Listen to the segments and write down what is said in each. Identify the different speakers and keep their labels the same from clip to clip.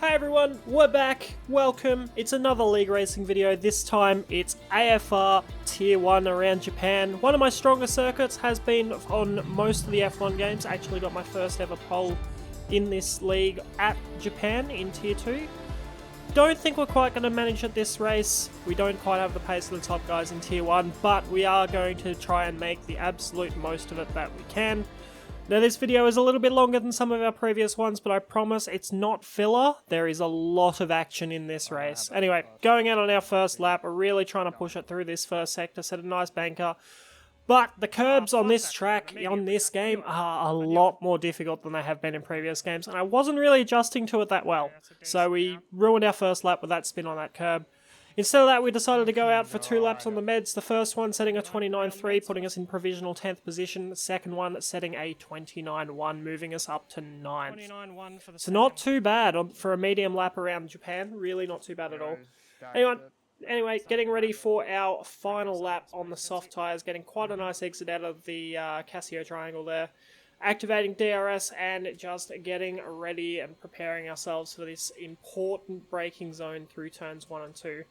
Speaker 1: Hi everyone, we're back, welcome. It's another League Racing video. This time it's AFR Tier 1 around Japan. One of my stronger circuits has been on most of the F1 games. I actually got my first ever pole in this league at Japan in Tier 2. Don't think we're quite going to manage at this race. We don't quite have the pace of the top guys in Tier 1, but we are going to try and make the absolute most of it that we can. Now this video is a little bit longer than some of our previous ones, but I promise it's not filler. There is a lot of action in this race. Anyway, going out on our first lap, we're really trying to push it through this first sector, set a nice banker. But the curbs on this track, on this game, are a lot more difficult than they have been in previous games, and I wasn't really adjusting to it that well. So we ruined our first lap with that spin on that curb. Instead of that, we decided to go out for 2 laps on the meds. The first one setting a 29.3, putting us in provisional 10th position. The second one setting a 29.1, moving us up to 9th. So not too bad for a medium lap around Japan. Really not too bad at all. Anyway, getting ready for our final lap on the soft tyres. Getting quite a nice exit out of the Casio triangle there. Activating DRS and just getting ready and preparing ourselves for this important braking zone through turns 1 and 2.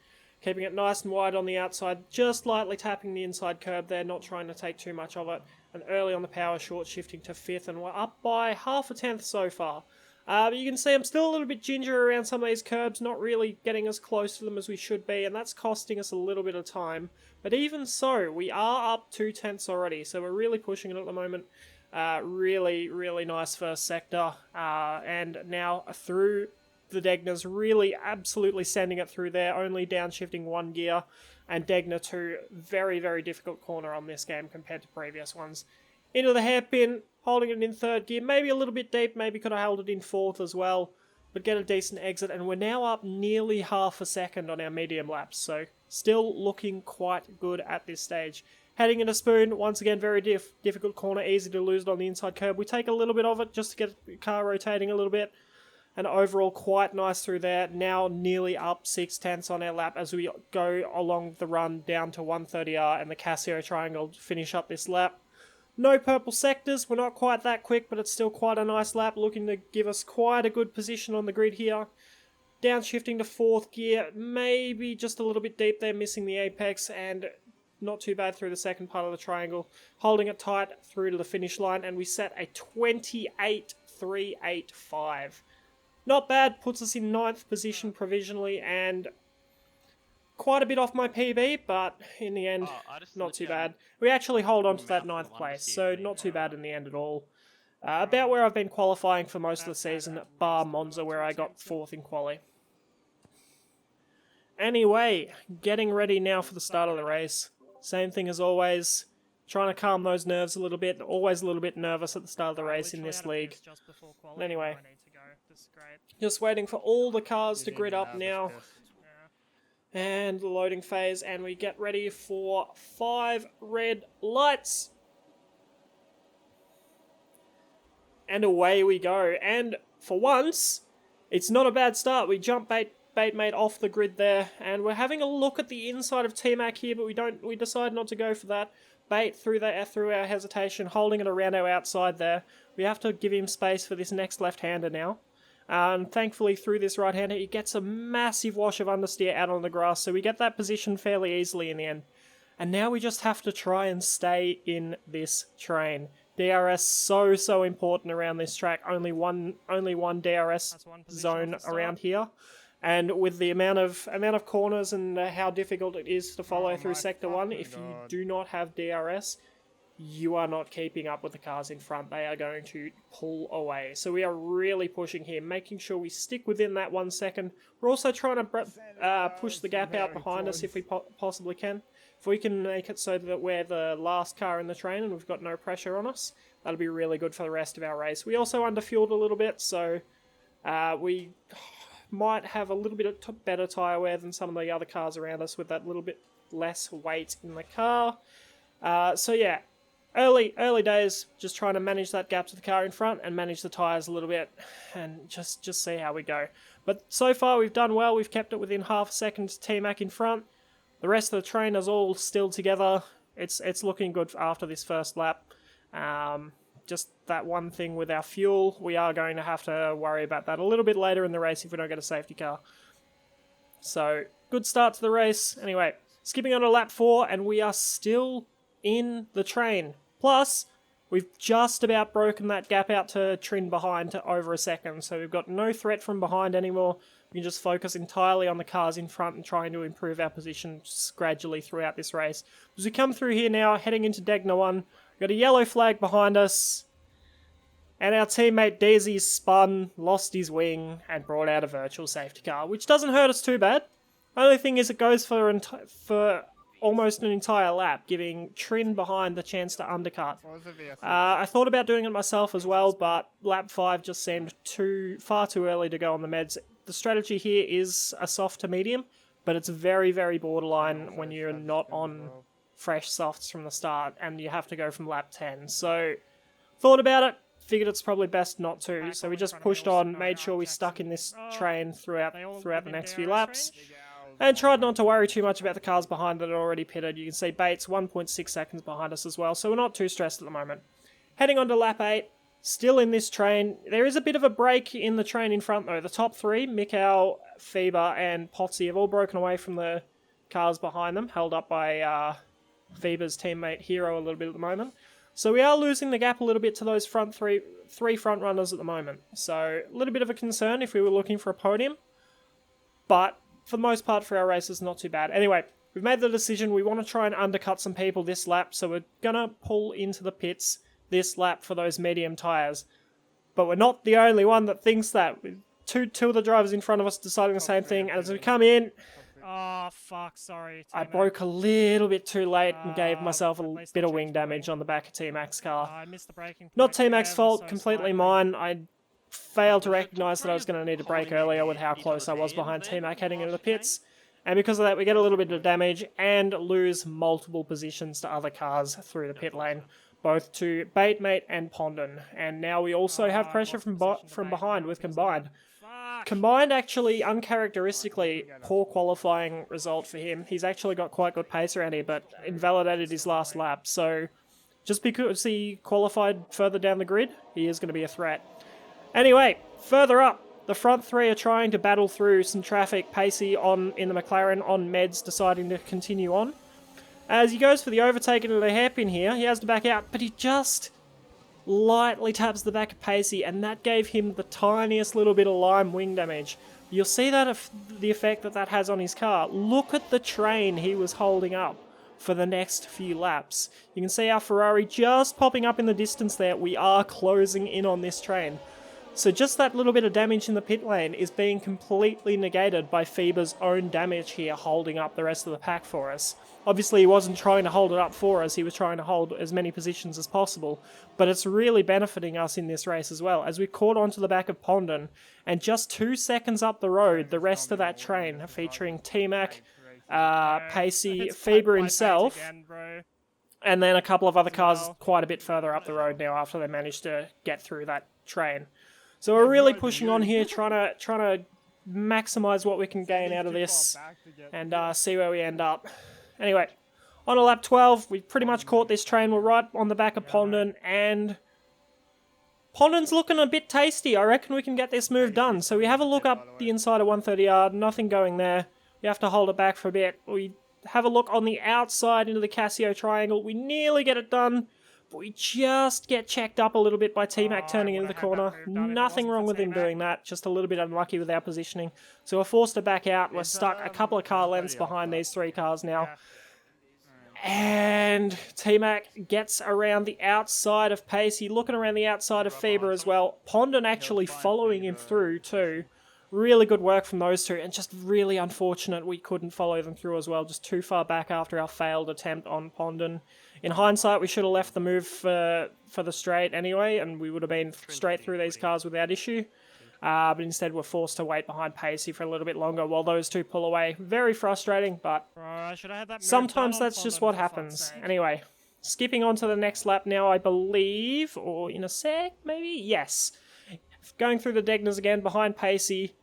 Speaker 1: Keeping it nice and wide on the outside, just lightly tapping the inside curb there, not trying to take too much of it. And early on the power, short shifting to 5th, and we're up by half a tenth so far. But you can see I'm still a little bit ginger around some of these curbs, not really getting as close to them as we should be, and that's costing us a little bit of time. But even so, we are up 2 tenths already, so we're really pushing it at the moment. Really nice first sector, and now through the Degna's, really absolutely sending it through there, only downshifting 1 gear, and Degna 2, very difficult corner on this game compared to previous ones. Into the hairpin, holding it in 3rd gear, maybe a little bit deep, maybe could have held it in 4th as well, but get a decent exit, and we're now up nearly half a second on our medium laps, so still looking quite good at this stage. Heading into Spoon, once again, very difficult corner, easy to lose it on the inside curb. We take a little bit of it just to get the car rotating a little bit. And overall, quite nice through there. Now nearly up 6 tenths on our lap as we go along the run down to 130R and the Casio triangle to finish up this lap. No purple sectors, we're not quite that quick, but it's still quite a nice lap, looking to give us quite a good position on the grid here. Downshifting to 4th gear, maybe just a little bit deep there, missing the apex, and not too bad through the second part of the triangle, holding it tight through to the finish line, and we set a 28.385. Not bad, puts us in 9th position provisionally, and quite a bit off my PB, but in the end, not too bad. We actually hold on to that 9th place, so not too bad in the end at all. About where I've been qualifying for most of the season, bar Monza, where I got 4th in quali. Anyway, getting ready now for the start of the race. Same thing as always, trying to calm those nerves a little bit, always a little bit nervous at the start of the race in this league. But anyway, just waiting for all the cars to grid up now, and the loading phase, and we get ready for 5 red lights. And away we go, and for once, it's not a bad start. We jump Baitmate off the grid there, and we're having a look at the inside of T-Mac here, but we decide not to go for that. Bait through our hesitation, holding it around our outside there. We have to give him space for this next left-hander now. And thankfully through this right-hander, he gets a massive wash of understeer out on the grass, so we get that position fairly easily in the end. And now we just have to try and stay in this train. DRS so important around this track. Only one DRS zone around here. And with the amount of corners and how difficult it is to follow through Sector 1, if you do not have DRS, you are not keeping up with the cars in front. They are going to pull away. So we are really pushing here, making sure we stick within that 1 second. We're also trying to push the gap out behind us if we possibly can. If we can make it so that we're the last car in the train and we've got no pressure on us, that'll be really good for the rest of our race. We also underfueled a little bit, so we might have a little bit of better tyre wear than some of the other cars around us with that little bit less weight in the car. So yeah, early days, just trying to manage that gap to the car in front and manage the tyres a little bit and just see how we go. But so far we've done well. We've kept it within half a second to T-Mac in front. The rest of the train is all still together. It's looking good after this first lap. just that one thing with our fuel. We are going to have to worry about that a little bit later in the race if we don't get a safety car. So, good start to the race. Anyway, skipping on to lap 4, and we are still in the train. Plus, we've just about broken that gap out to Trin behind to over a second, so we've got no threat from behind anymore. We can just focus entirely on the cars in front and trying to improve our position gradually throughout this race. As we come through here now, heading into Degna 1, we've got a yellow flag behind us, and our teammate Daisy's spun, lost his wing, and brought out a virtual safety car, which doesn't hurt us too bad. Only thing is it goes for almost an entire lap, giving Trin behind the chance to undercut. I thought about doing it myself as well, but lap 5 just seemed far too early to go on the meds. The strategy here is a soft to medium, but it's very, very borderline when you're not on fresh softs from the start, and you have to go from lap 10. So, thought about it, figured it's probably best not to, so we just pushed on, made sure we stuck in this train throughout the next few laps. And tried not to worry too much about the cars behind that are already pitted. You can see Bates 1.6 seconds behind us as well, so we're not too stressed at the moment. Heading on to lap 8, still in this train. There is a bit of a break in the train in front though. The top 3, Mikau, Feber and Potsy, have all broken away from the cars behind them, held up by Feber's teammate Hero a little bit at the moment. So we are losing the gap a little bit to those three front runners at the moment. So a little bit of a concern if we were looking for a podium, but for the most part, for our races, not too bad. Anyway, we've made the decision. We want to try and undercut some people this lap, so we're going to pull into the pits this lap for those medium tyres. But we're not the only one that thinks that. Two of the drivers in front of us deciding the same thing, and as we come in,
Speaker 2: oh, fuck, sorry.
Speaker 1: I broke a little bit too late and gave myself a bit of wing damage on the back of T-Mac's car.
Speaker 2: I missed the braking.
Speaker 1: Not T-Mac's fault, completely mine. I failed to recognise that I was going to need to brake earlier with how close I was behind T-Mac heading into the pits. And because of that, we get a little bit of damage and lose multiple positions to other cars through the pit lane, both to Batemate and Pondon. And now we also have pressure from behind with Combined. Combined actually, uncharacteristically, poor qualifying result for him. He's actually got quite good pace around here, but invalidated his last lap. So just because he qualified further down the grid, he is going to be a threat. Anyway, further up, the front 3 are trying to battle through some traffic. Pacey in the McLaren on meds, deciding to continue on. As he goes for the overtake into the hairpin here, he has to back out, but he just lightly taps the back of Pacey, and that gave him the tiniest little bit of lime wing damage. You'll see that the effect that has on his car. Look at the train he was holding up for the next few laps. You can see our Ferrari just popping up in the distance there. We are closing in on this train. So just that little bit of damage in the pit lane is being completely negated by Feber's own damage here, holding up the rest of the pack for us. Obviously he wasn't trying to hold it up for us, he was trying to hold as many positions as possible, but it's really benefiting us in this race as well, as we caught onto the back of Pondon, and just 2 seconds up the road, the rest of that train, featuring T-Mac, Pacey, Feber himself, and then a couple of other cars quite a bit further up the road now after they managed to get through that train. So we're really pushing on here, trying to maximise what we can gain out of this and see where we end up. Anyway, on to lap 12, we pretty much caught this train. We're right on the back of Pondon, and Pondon's looking a bit tasty. I reckon we can get this move done. So we have a look up the inside of 130R, nothing going there. We have to hold it back for a bit. We have a look on the outside into the Casio triangle. We nearly get it done, but we just get checked up a little bit by T-Mac turning into the corner. Nothing wrong with him doing that, just a little bit unlucky with our positioning. So we're forced to back out. We're stuck a couple of car lengths behind these 3 cars now. And T-Mac gets around the outside of Pacey, looking around the outside of Feber as well. Pondon actually following him through too. Really good work from those two, and just really unfortunate we couldn't follow them through as well, just too far back after our failed attempt on Pondon. In hindsight, we should have left the move for the straight anyway, and we would have been straight through these cars without issue. But instead we're forced to wait behind Pacey for a little bit longer while those two pull away. Very frustrating, but sometimes that's just what happens. Anyway, skipping on to the next lap now, I believe, or in a sec, maybe? Yes. Going through the Degnas again, behind Pacey.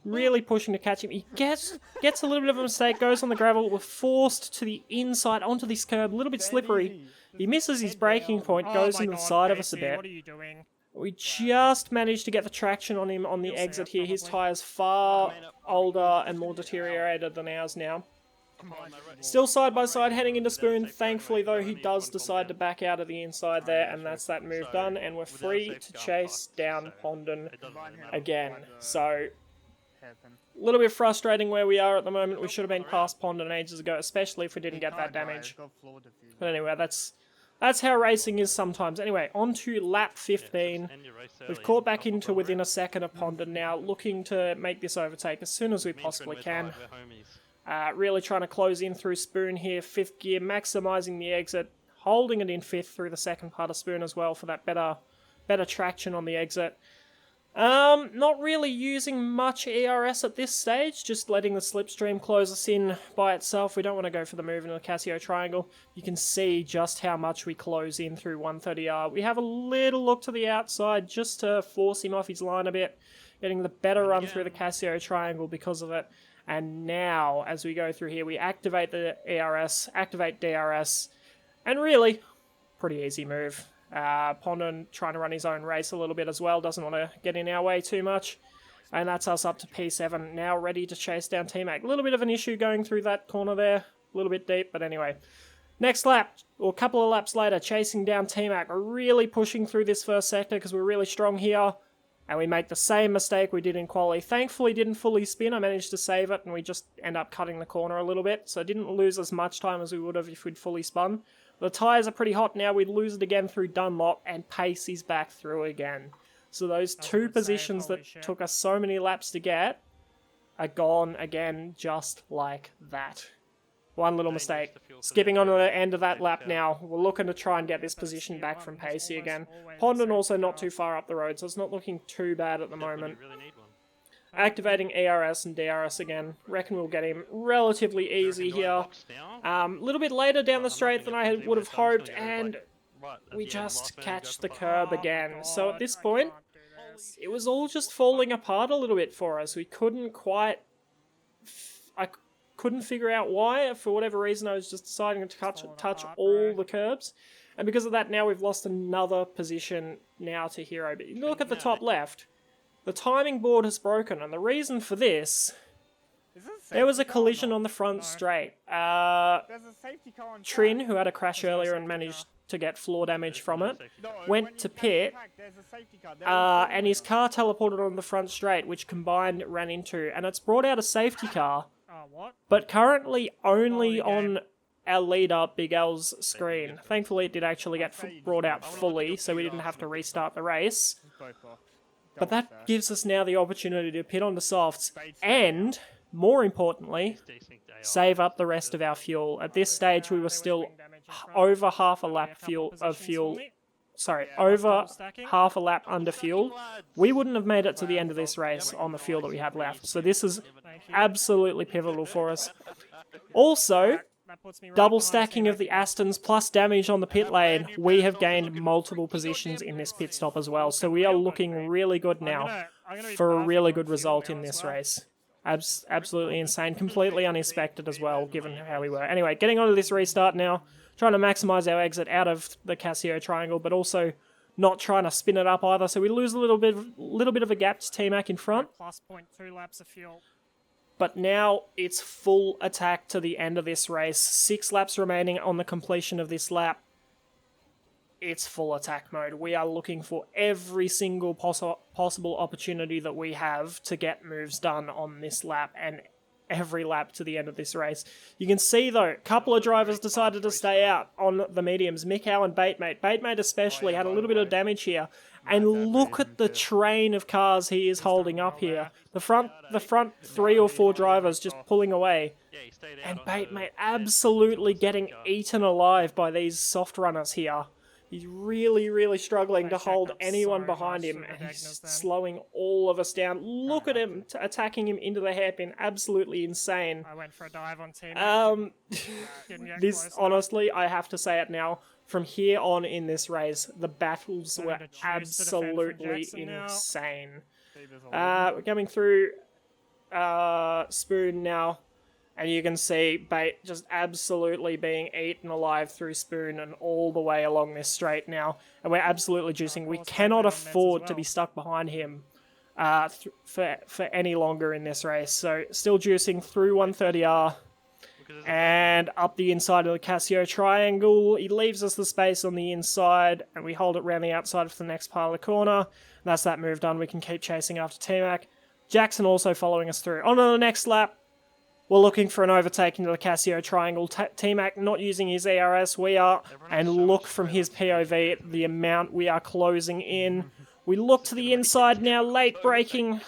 Speaker 1: really pushing to catch him. He gets a little bit of a mistake, goes on the gravel. We're forced to the inside onto this curb, a little bit slippery. He misses his braking point, goes into the side of us a bit.
Speaker 2: What are you doing?
Speaker 1: We just managed to get the traction on him on the exit here. His tyre's far older and more deteriorated than ours now. Still side by side heading into Spoon. Thankfully though, he does decide to back out of the inside there, and that's that move done, and we're free to chase down Pondon again. So, a little bit frustrating where we are at the moment. We should have been past Pondon ages ago, especially if we didn't get that damage. But anyway, that's how racing is sometimes. Anyway, on to lap 15. We've caught back into within a second of Pondon now, looking to make this overtake as soon as we possibly can. Really trying to close in through Spoon here, 5th gear, maximising the exit, holding it in 5th through the second part of Spoon as well for that better traction on the exit. Not really using much ERS at this stage, just letting the slipstream close us in by itself. We don't want to go for the move into the Casio triangle. You can see just how much we close in through 130R. We have a little look to the outside just to force him off his line a bit, getting the better run through the Casio triangle because of it. And now, as we go through here, we activate the ERS, activate DRS, and really, pretty easy move. Pondon trying to run his own race a little bit as well, doesn't want to get in our way too much. And that's us up to P7, now ready to chase down T-Mac. A little bit of an issue going through that corner there, a little bit deep, but anyway. Next lap, or a couple of laps later, chasing down T-Mac. We're really pushing through this first sector because we're really strong here. And we make the same mistake we did in quali. Thankfully didn't fully spin, I managed to save it, and we just end up cutting the corner a little bit. So I didn't lose as much time as we would have if we'd fully spun. The tyres are pretty hot now, we'd lose it again through Dunlop, and Pace is back through again. So those two positions that took us so many laps to get are gone again, just like that. One little mistake. Skipping on to the end of that lap now. We're looking to try and get this position back from Pacey again. Pondon also not too far up the road, so it's not looking too bad at the moment. Activating ERS and DRS again. Reckon we'll get him relatively easy here. A little bit later down the straight than I would have hoped, and we just catch the curb again. So at this point, it was all just falling apart a little bit for us. We couldn't quite... I couldn't figure out why. For whatever reason, I was just deciding to touch all the curbs. And because of that, now we've lost another position now to Hero. But you look at the top left. The timing board has broken, and the reason for this... There was a collision on the front straight. Trin, who had a crash earlier and managed to get floor damage from it, went to pit, and his car teleported on the front straight, which combined ran into, and it's brought out a safety car, but currently only on our leader, Big L's screen. Thankfully it did actually get brought out fully, so we didn't have to restart the race. But that gives us now the opportunity to pit on the softs, and... more importantly, save up the rest of our fuel. At this stage, we were still over half a lap over half a lap under fuel. We wouldn't have made it to the end of this race on the fuel that we had left. So this is absolutely pivotal for us. Also, double stacking of the Astons plus damage on the pit lane. We have gained multiple positions in this pit stop as well. So we are looking really good now for a really good result in this race. Absolutely insane. Completely unexpected as well, given how we were. Anyway, getting onto this restart now. Trying to maximise our exit out of the Casio triangle, but also not trying to spin it up either. So we lose a little bit of a gap to T-Mac in front.
Speaker 2: Plus 0.2 laps of fuel.
Speaker 1: But now it's full attack to the end of this race. 6 laps remaining on the completion of this lap. It's full attack mode. We are looking for every single possible opportunity that we have to get moves done on this lap and every lap to the end of this race. You can see though, a couple of drivers decided to stay out on the mediums. Mikau and Batemate. Batemate especially had a little bit of damage here. And look at the train of cars he is holding up here. The front 3 or 4 drivers just pulling away. And Batemate absolutely getting eaten alive by these soft runners here. He's really, really struggling to hold anyone behind him, and he's just slowing all of us down. Look at him attacking him into the hairpin. Absolutely insane.
Speaker 2: I went for a dive on team.
Speaker 1: This, honestly, I have to say it now. From here on in this race, the battles were absolutely insane. We're coming through Spoon now. And you can see Bait just absolutely being eaten alive through Spoon and all the way along this straight now. And we're absolutely juicing. We cannot afford to be stuck behind him for any longer in this race. So still juicing through 130R and up the inside of the Casio triangle. He leaves us the space on the inside and we hold it around the outside for the next part of the corner. And that's that move done. We can keep chasing after T-Mac. Jackson also following us through. On to the next lap. We're looking for an overtake into the Casio triangle. T-Mac not using his ERS. We are. And look from his POV the amount we are closing in. We look to the inside now. Late braking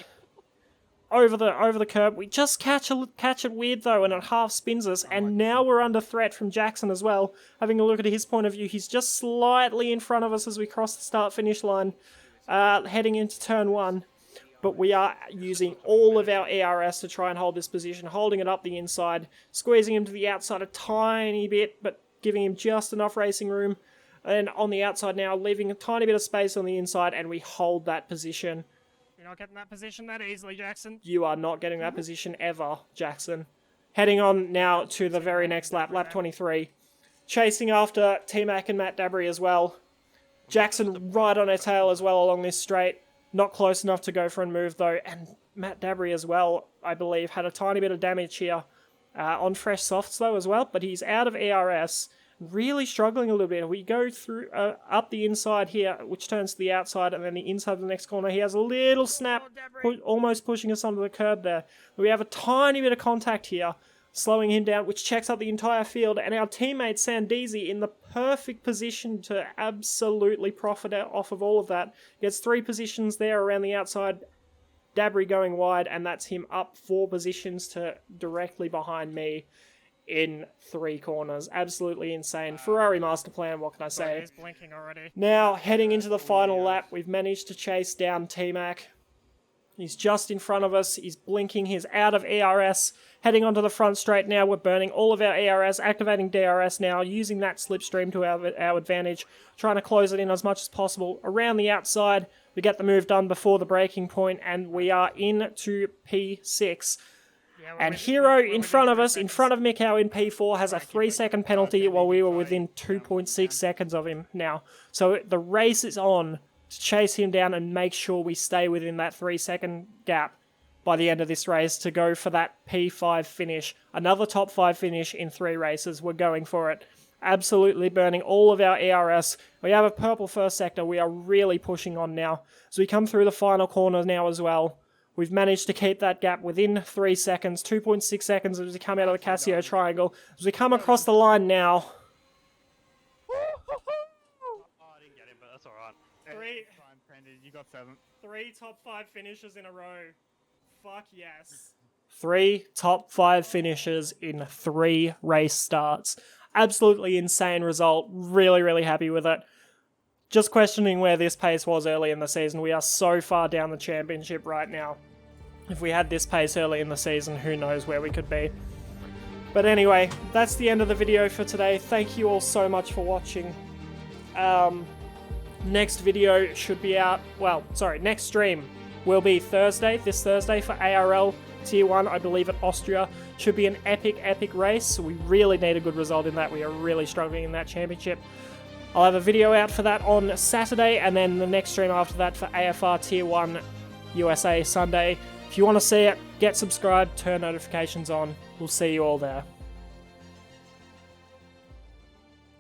Speaker 1: over the curb. We just catch it weird though, and it half spins us. And now we're under threat from Jackson as well. Having a look at his point of view, he's just slightly in front of us as we cross the start-finish line, heading into turn 1. But we are using all of our ERS to try and hold this position, holding it up the inside, squeezing him to the outside a tiny bit, but giving him just enough racing room. And on the outside now, leaving a tiny bit of space on the inside, and we hold that position.
Speaker 2: You're not getting that position that easily, Jackson.
Speaker 1: You are not getting that position ever, Jackson. Heading on now to the very next lap, lap 23. Chasing after T-Mac and Matt Dabry as well. Jackson right on our tail as well along this straight. Not close enough to go for a move though, and Matt Dabry as well, I believe, had a tiny bit of damage here on fresh softs though as well, but he's out of ERS, really struggling a little bit. We go through up the inside here, which turns to the outside, and then the inside of the next corner. He has a little snap, almost pushing us onto the curb there. We have a tiny bit of contact here, slowing him down, which checks up the entire field, and our teammate Sandeezy in the perfect position to absolutely profit off of all of that. Gets 3 positions there around the outside, Dabry going wide, and that's him up 4 positions to directly behind me in 3 corners. Absolutely insane. Ferrari master plan, what can I say?
Speaker 2: He's blinking already.
Speaker 1: Now, heading into the final lap, we've managed to chase down T-Mac. He's just in front of us. He's blinking. He's out of ERS. Heading onto the front straight now. We're burning all of our ERS, activating DRS now, using that slipstream to our advantage, trying to close it in as much as possible. Around the outside, we get the move done before the braking point, and we are into P6. And Hero in front of us, in front of Mikau in P4, has a 3-second penalty while we were within 2.6 seconds of him now. So the race is on to chase him down and make sure we stay within that 3-second gap by the end of this race to go for that P5 finish. Another top 5 finish in 3 races. We're going for it. Absolutely burning all of our ERS. We have a purple first sector. We are really pushing on now. As we come through the final corner now as well, we've managed to keep that gap within 3 seconds, 2.6 seconds as we come out of the Casio triangle. As we come across the line now.
Speaker 3: I didn't get him, but that's alright.
Speaker 2: 3 top 5 finishes in a row. Fuck yes.
Speaker 1: 3 top 5 finishes in 3 race starts. Absolutely insane result. Really, really happy with it. Just questioning where this pace was early in the season. We are so far down the championship right now. If we had this pace early in the season, who knows where we could be. But anyway, that's the end of the video for today. Thank you all so much for watching. Next video should be out, next stream will be this Thursday for ARL Tier 1, I believe at Austria. Should be an epic race. We really need a good result in that. We are really struggling in that championship. I'll have a video out for that on Saturday, and then the next stream after that for AFR Tier 1 USA Sunday. If you want to see it, get subscribed, turn notifications on. We'll see you all there.